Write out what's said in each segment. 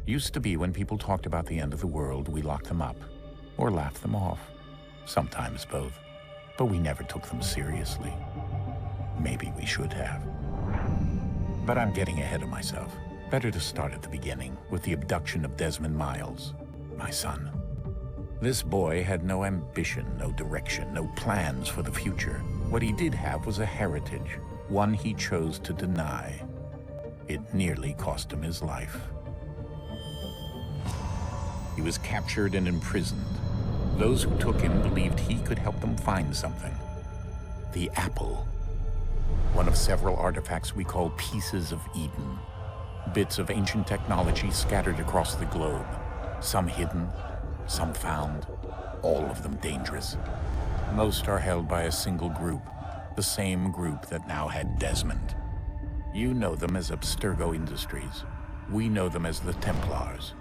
Used to be when people talked about the end of the world, we locked them up or laughed them off. Sometimes both. But we never took them seriously. Maybe we should have. But I'm getting ahead of myself. Better to start at the beginning, with the abduction of Desmond Miles, my son. This boy had no ambition, no direction, no plans for the future. What he did have was a heritage, one he chose to deny. It nearly cost him his life. He was captured and imprisoned. Those who took him believed he could help them find something. The apple. One of several artifacts we call pieces of Eden. Bits of ancient technology scattered across the globe. Some hidden, some found, all of them dangerous. Most are held by a single group, the same group that now had Desmond. You know them as Abstergo Industries. We know them as the Templars,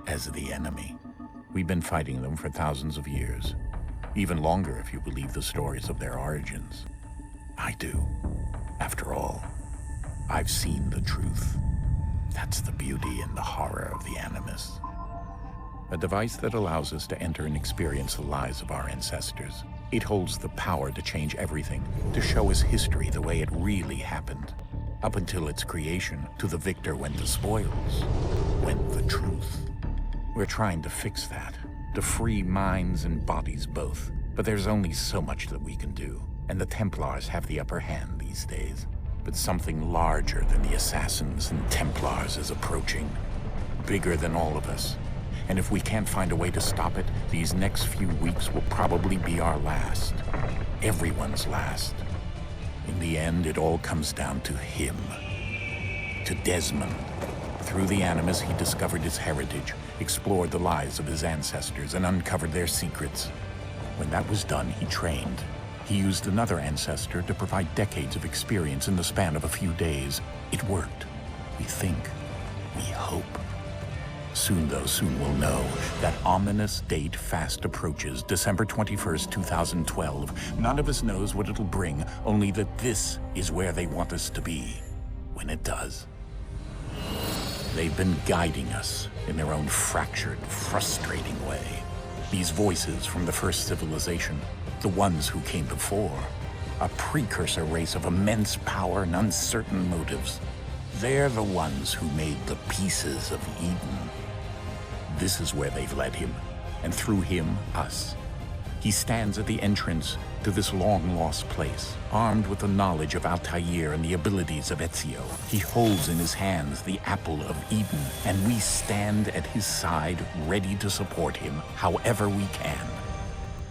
as the enemy. We've been fighting them for thousands of years, even longer if you believe the stories of their origins. I do. After all, I've seen the truth. That's the beauty and the horror of the Animus. A device that allows us to enter and experience the lives of our ancestors. It holds the power to change everything, to show us history the way it really happened. Up until its creation, to the victor went the spoils, went the truth. We're trying to fix that, to free minds and bodies both. But there's only so much that we can do, and the Templars have the upper hand these days. But something larger than the Assassins and Templars is approaching, bigger than all of us. And if we can't find a way to stop it, these next few weeks will probably be our last. Everyone's last. In the end, it all comes down to him. To Desmond. Through the Animus, he discovered his heritage, explored the lives of his ancestors, and uncovered their secrets. When that was done, he trained. He used another ancestor to provide decades of experience in the span of a few days. It worked. We think. We hope. Soon, though, soon we'll know. That ominous date fast approaches, December 21st, 2012. None of us knows what it'll bring, only that this is where they want us to be, when it does. They've been guiding us in their own fractured, frustrating way. These voices from the first civilization, the ones who came before, a precursor race of immense power and uncertain motives. They're the ones who made the pieces of Eden. This is where they've led him, and through him, us. He stands at the entrance to this long-lost place, armed with the knowledge of Altair and the abilities of Ezio. He holds in his hands the apple of Eden, and we stand at his side, ready to support him however we can.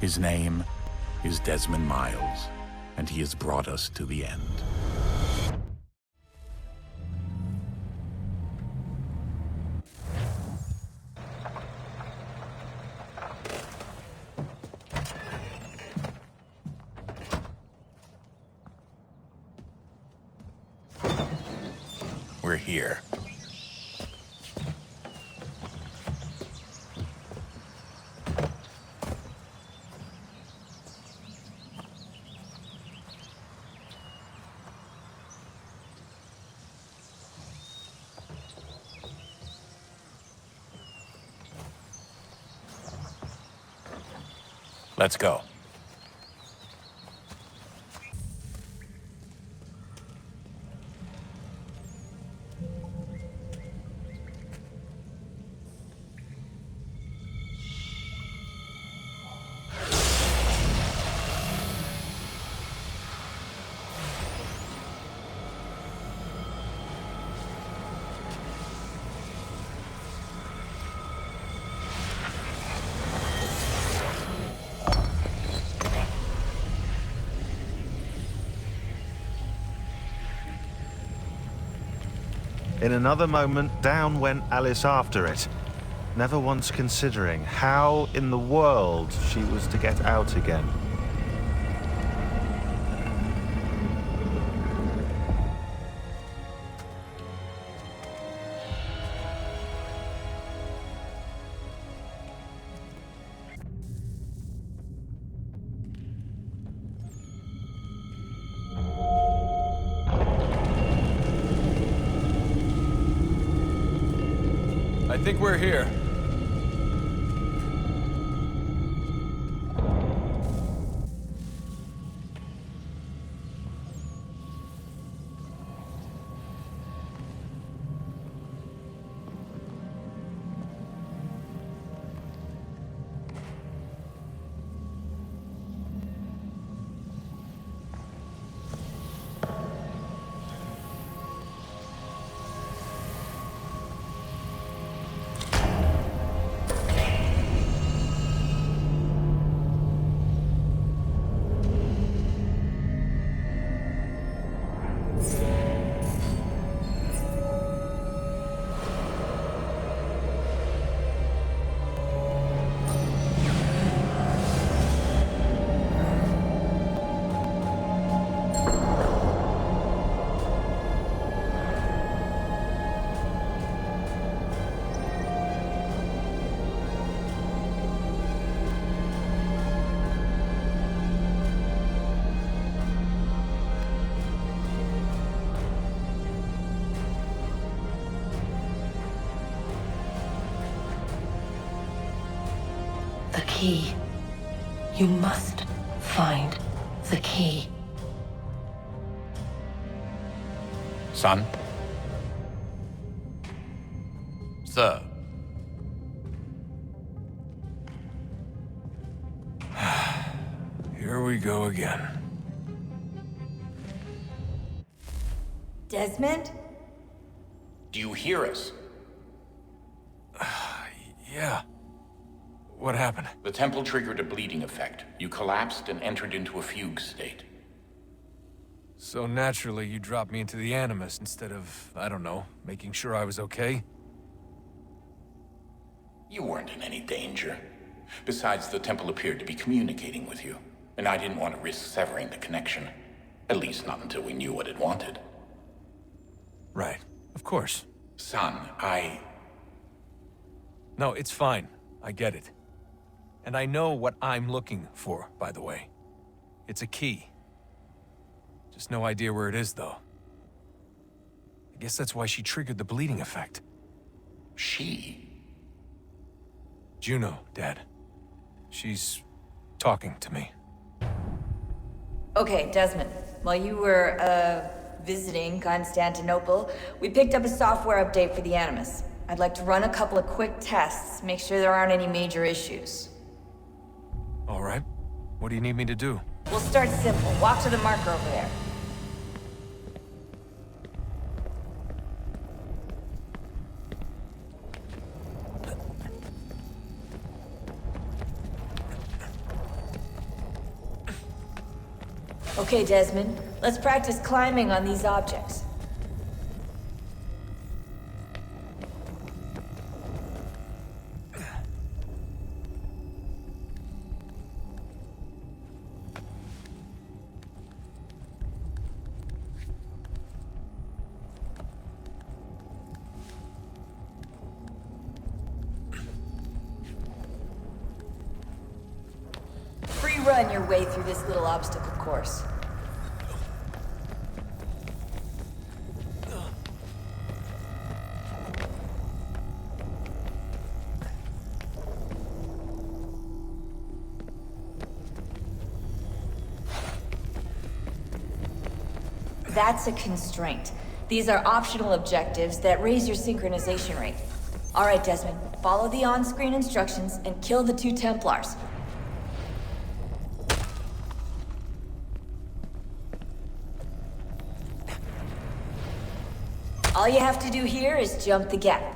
His name is Desmond Miles, and he has brought us to the end. We're here. Let's go. In another moment, down went Alice after it, never once considering how in the world she was to get out again. I think we're here. The key. You must find the key. Son? Sir. Here we go again. Desmond? Do you hear us? Yeah. What happened? The temple triggered a bleeding effect. You collapsed and entered into a fugue state. So naturally, you dropped me into the Animus instead of, I don't know, making sure I was okay? You weren't in any danger. Besides, the temple appeared to be communicating with you, and I didn't want to risk severing the connection. At least not until we knew what it wanted. Right. Of course. Son, No, it's fine. I get it. And I know what I'm looking for, by the way. It's a key. Just no idea where it is, though. I guess that's why she triggered the bleeding effect. She? Juno, Dad. She's talking to me. Okay, Desmond. While you were, visiting Constantinople, we picked up a software update for the Animus. I'd like to run a couple of quick tests, make sure there aren't any major issues. All right. What do you need me to do? We'll start simple. Walk to the marker over there. Okay, Desmond. Let's practice climbing on these objects. Free run your way through this little obstacle course. That's a constraint. These are optional objectives that raise your synchronization rate. All right, Desmond, follow the on-screen instructions and kill the 2 Templars. All you have to do here is jump the gap.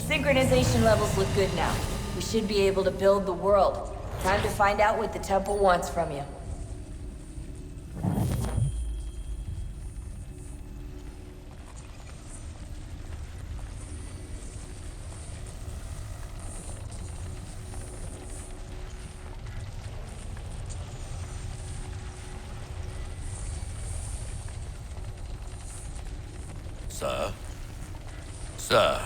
Synchronization levels look good now. We should be able to build the world. Time to find out what the temple wants from you. Sir? Sir?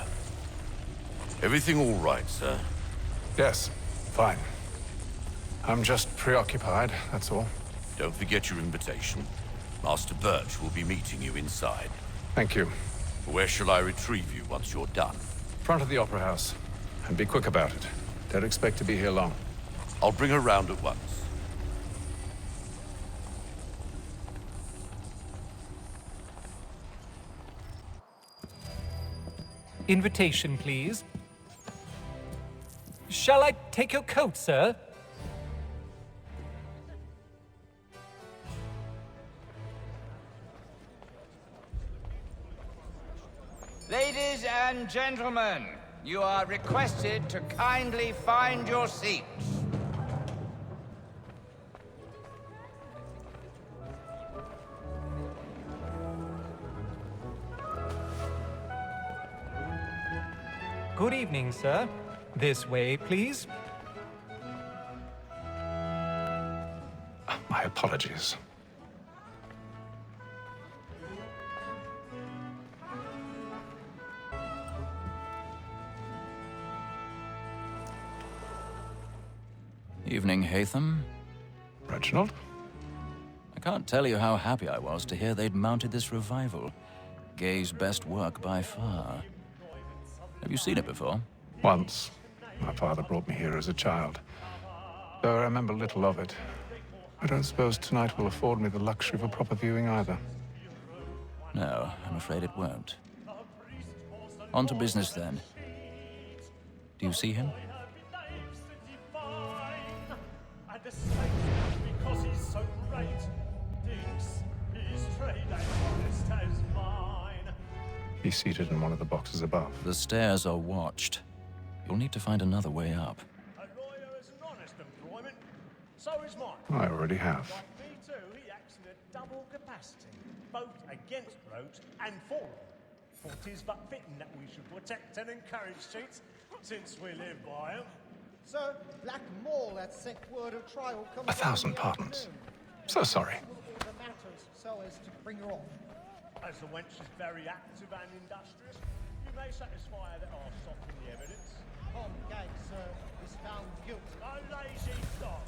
Everything all right, sir? Yes, fine. I'm just preoccupied, that's all. Don't forget your invitation. Master Birch will be meeting you inside. Thank you. Where shall I retrieve you once you're done? Front of the Opera House. And be quick about it. Don't expect to be here long. I'll bring her round at once. Invitation, please. Shall I take your coat, sir? Ladies and gentlemen, you are requested to kindly find your seats. Good evening, sir. This way, please. My apologies. Evening, Haytham. Reginald? I can't tell you how happy I was to hear they'd mounted this revival. Gay's best work by far. Have you seen it before? Once. My father brought me here as a child. Though I remember little of it. I don't suppose tonight will afford me the luxury of a proper viewing either. No, I'm afraid it won't. On to business then. Do you see him? He's seated in one of the boxes above. The stairs are watched. You'll need to find another way up. A lawyer is an honest employment, so is mine. I already have. Like me too, he acts in a double capacity, both against roads and for them. For 'tis but fitting that we should protect and encourage streets, since we live by them. Sir, Black Mall had sent word of trial coming. 1,000 pardons. So sorry. The matters so as to bring her off. As the wench is very active and industrious, you may satisfy her that I'll soften the evidence. Tom Gag, sir, is found guilty. A lazy dog.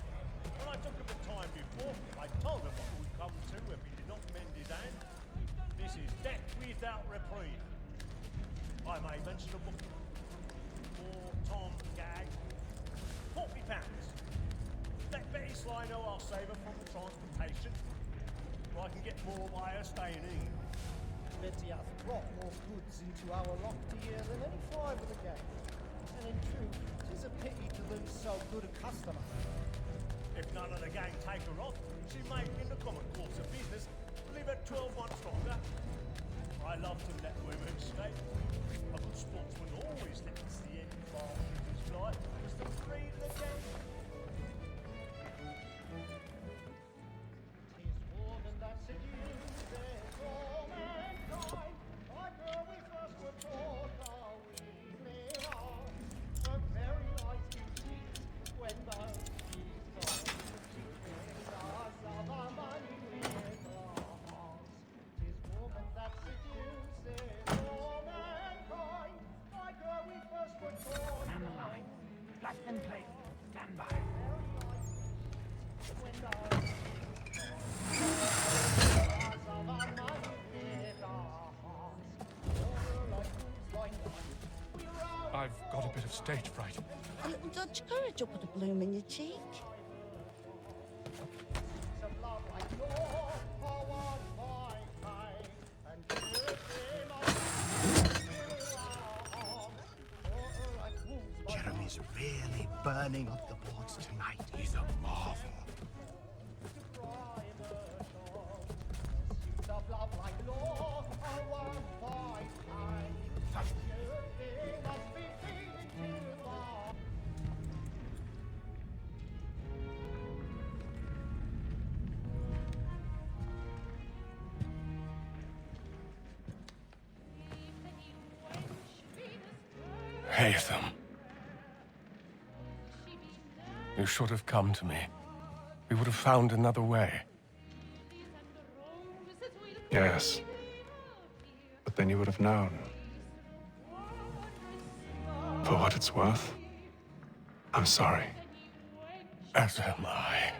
When I took him the time before, I told him what would come to if he did not mend his hand. This is death without reprieve. I may mention a book for Tom Gag. £40. Let Betty Sly know I'll save her from the transportation, or I can get more by her staying in. Betty hath brought more goods into our lofty year than any five of the gang. And in truth, 'tis a pity to lose so good a customer. If none of the gang take her off, she may, in the common course of business, live at 12 months longer. I love to let women stay. A good sportsman always lets the end far of his life, as the free the gang. 'Tis woman that seduces all mankind. Like her we first were taught how we live on. Her very eyes do cheat when the she's gone. She brings us of our money with us. 'Tis woman that seduces all mankind. Like her we first were taught. Man alive. Let them play. Stand by. When the I've got a bit of stage fright. A little Dutch courage will put a bloom in your cheek. Jeremy's really burning up the boards tonight. He's a marvel. Haytham. You should have come to me. We would have found another way. Yes. But then you would have known. For what it's worth, I'm sorry. As am I.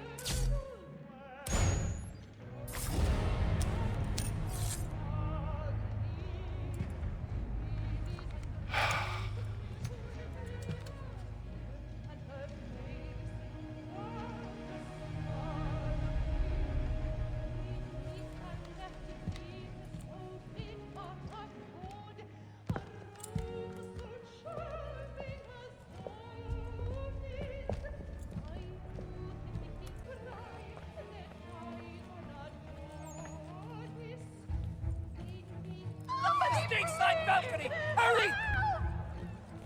Side balcony! Hurry!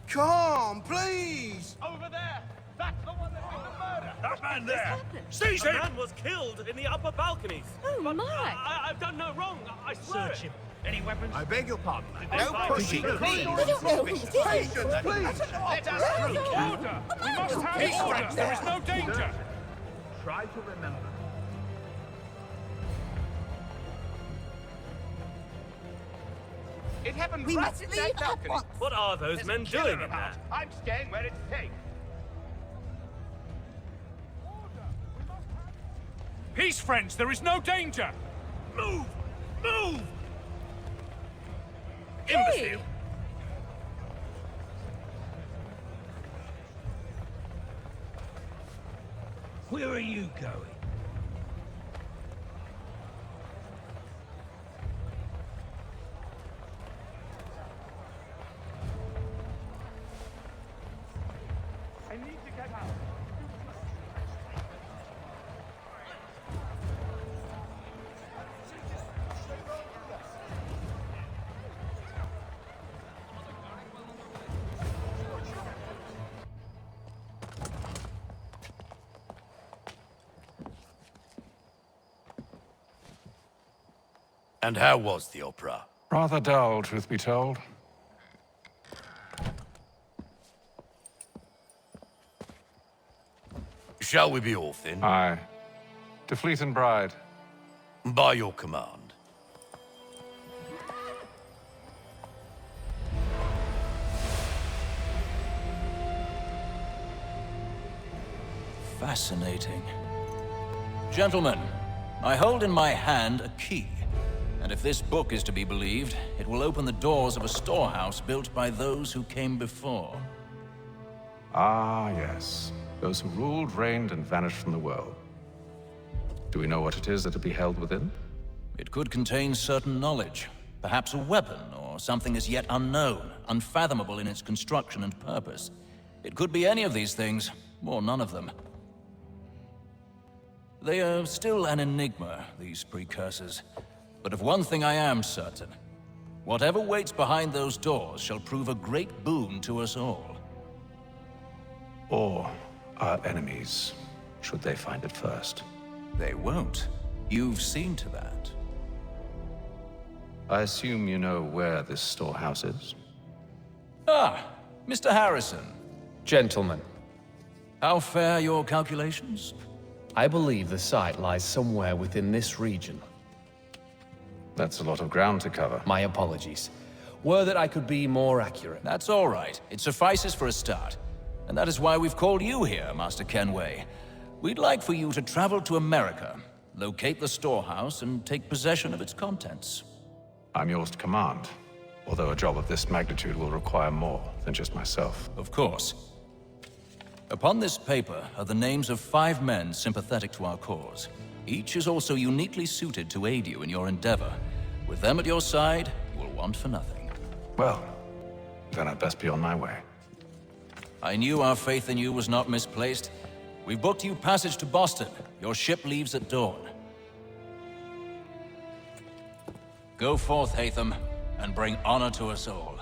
Come, please! Over there! That's the one that did the murder! That man there! Seize A him! man was killed in the upper balconies. Oh, But my. I've done no wrong. I swear. Search him. Any weapons? I beg your pardon. No pushing, please. I don't know who this is. Let us through! Order! We must have order! There is no danger! Try to remember. It happened We right must in leave that at balcony. once. What are those There's men a killer doing in about. there? I'm staying where it's safe. Peace, friends! There is no danger! Move! Move! Imbecile! Where are you going? I need to get out. And how was the opera? Rather dull, truth be told. Shall we be off then? Aye. To Fleet and Bride. By your command. Fascinating. Gentlemen, I hold in my hand a key. And if this book is to be believed, it will open the doors of a storehouse built by those who came before. Ah, yes. Those who ruled, reigned, and vanished from the world. Do we know what it is that will be held within? It could contain certain knowledge. Perhaps a weapon, or something as yet unknown, unfathomable in its construction and purpose. It could be any of these things, or none of them. They are still an enigma, these precursors. But of one thing I am certain. Whatever waits behind those doors shall prove a great boon to us all. Or our enemies, should they find it first. They won't. You've seen to that. I assume you know where this storehouse is? Ah, Mr. Harrison. Gentlemen, How fare your calculations? I believe the site lies somewhere within this region. That's a lot of ground to cover. My apologies. Were that I could be more accurate. That's all right. It suffices for a start. And that is why we've called you here, Master Kenway. We'd like for you to travel to America, locate the storehouse, and take possession of its contents. I'm yours to command, although a job of this magnitude will require more than just myself. Of course. Upon this paper are the names of 5 men sympathetic to our cause. Each is also uniquely suited to aid you in your endeavor. With them at your side, you will want for nothing. Well, then I'd best be on my way. I knew our faith in you was not misplaced. We've booked you passage to Boston. Your ship leaves at dawn. Go forth, Hatham, and bring honor to us all.